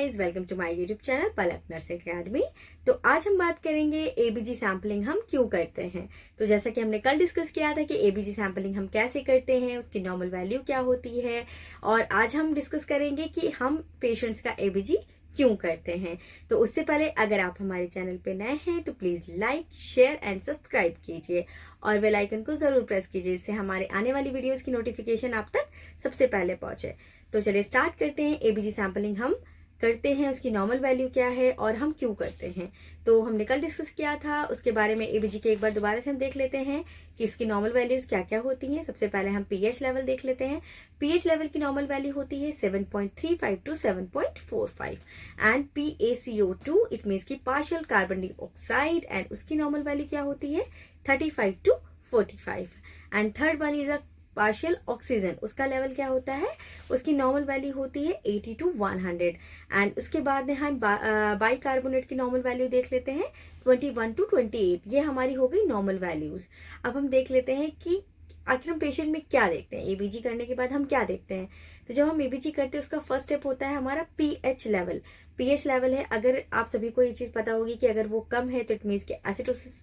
Guys, welcome to my YouTube channel Palak nursing academy. तो आज हम बात करेंगे एबीजी सैम्पलिंग हम क्यों करते हैं। तो जैसा कि हमने कल डिस्कस किया था कि एबीजी सैम्पलिंग हम कैसे करते हैं, उसकी नॉर्मल वैल्यू क्या होती है, और आज हम डिस्कस करेंगे कि हम पेशेंट्स का एबीजी क्यों करते हैं। तो उससे पहले अगर आप हमारे चैनल पे नए हैं तो please like, share and subscribe कीजिए और बेल आइकन को जरूर प्रेस कीजिए, जिससे हमारे आने वाली वीडियोस की नोटिफिकेशन आप तक सबसे पहले पहुंचे। तो चलिए स्टार्ट करते हैं। एबीजी सैम्पलिंग हम करते हैं, उसकी नॉर्मल वैल्यू क्या है और हम क्यों करते हैं। तो हमने कल डिस्कस किया था, उसके बारे में एबीजी के एक बार दोबारा से हम देख लेते हैं कि उसकी नॉर्मल वैल्यूज क्या क्या होती हैं। सबसे पहले हम पीएच लेवल देख लेते हैं। पीएच लेवल की नॉर्मल वैल्यू होती है 7.35 to 7.45 and PaCO2 it means की पार्शियल कार्बन डाइऑक्साइड, एंड उसकी नॉर्मल वैल्यू क्या होती है 35 to 45। And third one is a partial oxygen, उसका लेवल क्या होता है, उसकी नॉर्मल वैल्यू होती है 80 टू 100। एंड उसके बाद में हम बाइकार्बोनेट की नॉर्मल वैल्यू देख लेते हैं 21 टू 28। ये हमारी हो गई नॉर्मल वैल्यूज। अब हम देख लेते हैं कि आखिर हम पेशेंट में क्या देखते हैं। एबीजी करने के बाद हम क्या देखते हैं। तो जब हम एबीजी करते हैं उसका फर्स्ट स्टेप होता है हमारा पीएच लेवल। पीएच लेवल है, अगर आप सभी को ये चीज पता होगी कि अगर वो कम है तो इट मीन्स की एसिडोसिस,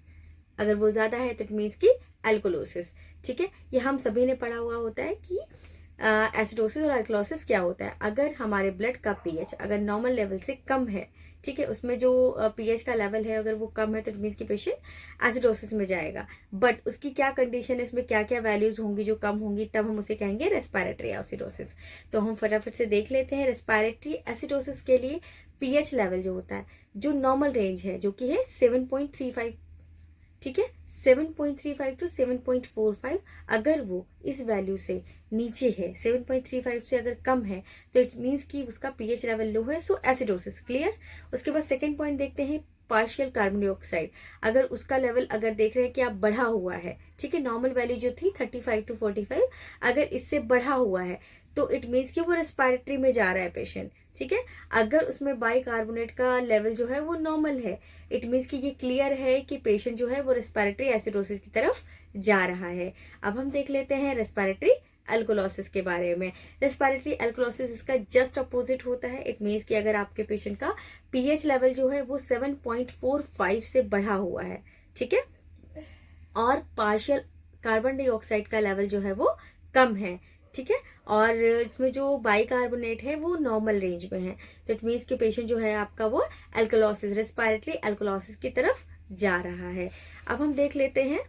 अगर वो ज्यादा है तो इट मीन्स की एल्कोलोसिस। ठीक है, ये हम सभी ने पढ़ा हुआ होता है कि एसिडोसिस और एल्कोलोसिस क्या होता है। अगर हमारे ब्लड का पीएच अगर नॉर्मल लेवल से कम है, ठीक है, उसमें जो पीएच का लेवल है अगर वो कम है तो इट मीन्स की पेशेंट एसिडोसिस में जाएगा। बट उसकी क्या कंडीशन है, इसमें क्या क्या वैल्यूज होंगी जो कम होंगी, तब हम उसे कहेंगे रेस्पिरेटरी एसिडोसिस। तो हम फटाफट से देख लेते हैं। रेस्पिरेटरी एसिडोसिस के लिए पीएच लेवल जो होता है, जो नॉर्मल रेंज है जो कि है 7.35, ठीक है, 7.35 टू 7.45। अगर वो इस वैल्यू से नीचे है, 7.35 से अगर कम है, तो इट मीन्स कि उसका पीएच लेवल लो है, सो एसिडोसिस। क्लियर। उसके बाद सेकंड पॉइंट देखते हैं पार्शियल कार्बन डाइऑक्साइड। अगर उसका लेवल अगर देख रहे हैं कि आप बढ़ा हुआ है, ठीक है, नॉर्मल वैल्यू जो थी 35 टू 45, अगर इससे बढ़ा हुआ है तो इट मीन्स कि वो रेस्पिरेटरी में जा रहा है पेशेंट। ठीक है, अगर उसमें बाइकार्बोनेट का लेवल जो है वो नॉर्मल है, इट मीन्स कि ये क्लियर है कि पेशेंट जो है वो रेस्पिरेटरी एसिडोसिस की तरफ जा रहा है। अब हम देख लेते हैं रेस्पिरेटरी एल्कोलोसिस के बारे में। रेस्पिरेटरी एल्कोलोसिस इसका जस्ट अपोजिट होता है। इट मीन्स कि अगर आपके पेशेंट का पीएच लेवल जो है वो 7.45 से बढ़ा हुआ है, ठीक है, और पार्शियल कार्बन डाइऑक्साइड का लेवल जो है वो कम है, ठीक है, और इसमें जो बाइकार्बोनेट है वो नॉर्मल रेंज में है, तो इट मीन्स कि पेशेंट जो है आपका वो एल्कोलोसिस, रेस्पिरेटरी एल्कोलोसिस की तरफ जा रहा है। अब हम देख लेते हैं,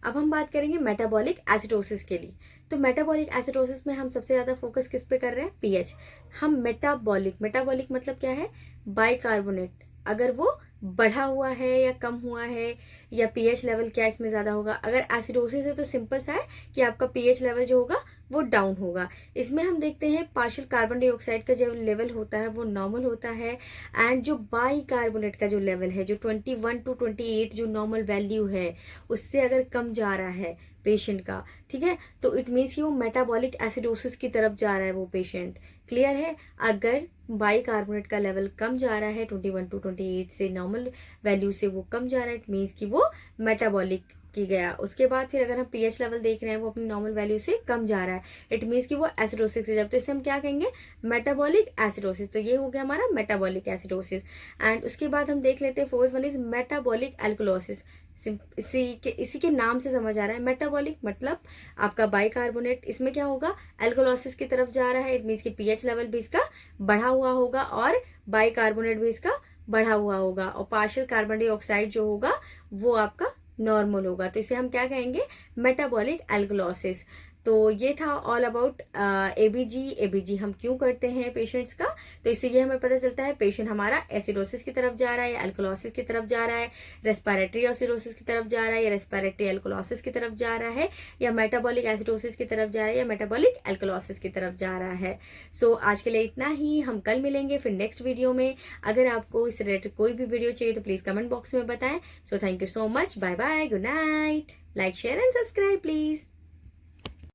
अब हम बात करेंगे मेटाबॉलिक एसिडोसिस के लिए। तो मेटाबॉलिक एसिडोसिस में हम सबसे ज्यादा फोकस किस पे कर रहे हैं, पीएच। हम मेटाबॉलिक मतलब क्या है, बाइकार्बोनेट अगर वो बढ़ा हुआ है या कम हुआ है, या पीएच लेवल क्या इसमें ज्यादा होगा। अगर एसिडोसिस है तो सिंपल सा है कि आपका पीएच लेवल जो होगा वो डाउन होगा। इसमें हम देखते हैं पार्शियल कार्बन डाइऑक्साइड का जो लेवल होता है वो नॉर्मल होता है, एंड जो बाइकार्बोनेट का जो लेवल है जो 21 टू 28 जो नॉर्मल वैल्यू है उससे अगर कम जा रहा है पेशेंट का, ठीक है, तो इट मीन्स कि वो मेटाबॉलिक एसिडोसिस की तरफ जा रहा है वो पेशेंट। क्लियर है। अगर बाइकार्बोनेट का लेवल कम जा रहा है 21 टू 28 से, नॉर्मल वैल्यू से वो कम जा रहा है, इट मीन्स कि वो मेटाबॉलिक की गया। उसके बाद फिर अगर हम पीएच लेवल देख रहे हैं वो अपनी नॉर्मल वैल्यू से कम जा रहा है, इट मीन्स कि वो एसिडोसिस से, जब तो इसे हम क्या कहेंगे, मेटाबॉलिक एसिडोसिस। तो ये हो गया हमारा मेटाबॉलिक एसिडोसिस। एंड उसके बाद हम देख लेते हैं fourth one is metabolic alkalosis. इसी के नाम से समझ आ रहा है, मेटाबॉलिक मतलब आपका बाइकार्बोनेट, इसमें क्या होगा, एल्कोलोसिस की तरफ जा रहा है, इट मीन्स कि पीएच लेवल भी इसका बढ़ा हुआ होगा और बाइकार्बोनेट भी इसका बढ़ा हुआ होगा, और पार्शियल कार्बन डाइऑक्साइड जो होगा वो आपका नॉर्मल होगा। तो इसे हम क्या कहेंगे, मेटाबॉलिक एल्कोलोसिस। तो ये था ऑल अबाउट एबीजी हम क्यों करते हैं पेशेंट्स का। तो इससे ये हमें पता चलता है पेशेंट हमारा एसिडोसिस की तरफ जा रहा है या एल्कोलोसिस की तरफ जा रहा है, रेस्पिरेटरी एसिडोसिस की तरफ जा रहा है या रेस्पिरेटरी एल्कोलोसिस की तरफ जा रहा है, या मेटाबॉलिक एसिडोसिस की तरफ जा रहा है या मेटाबॉलिक एल्कोलोसिस की तरफ जा रहा है। सो आज के लिए इतना ही, हम कल मिलेंगे फिर नेक्स्ट वीडियो में। अगर आपको इस रिलेटेड कोई भी वीडियो चाहिए तो प्लीज कमेंट बॉक्स में बताएं। So thank you so much, bye bye, good night, like share and subscribe please.